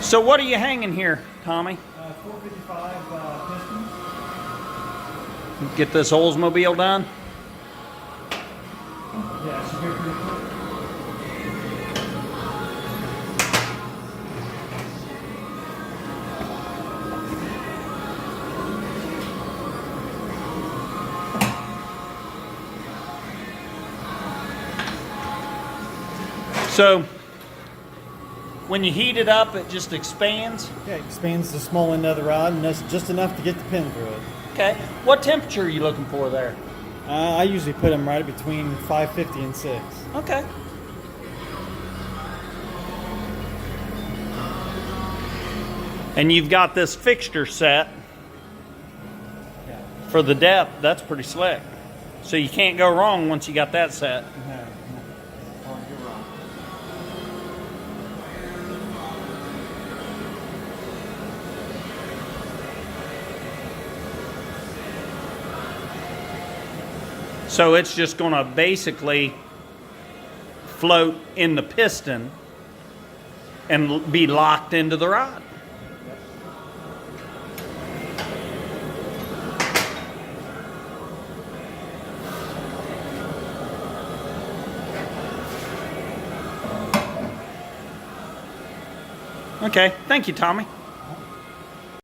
So what are you hanging here, Tommy? 455 Pistons. Get this Oldsmobile done? Yeah, it should be pretty quick. So when you heat it up, it just expands? Yeah, it expands the small end of the rod, and that's just enough to get the pin through it. Okay. What temperature are you looking for there? I usually put them right between 550 and 6. Okay. And you've got this fixture set for the depth. That's pretty slick. So you can't go wrong once you got that set. No, no. Oh, you're wrong. So it's just going to basically float in the piston and be locked into the rod. Okay, thank you, Tommy.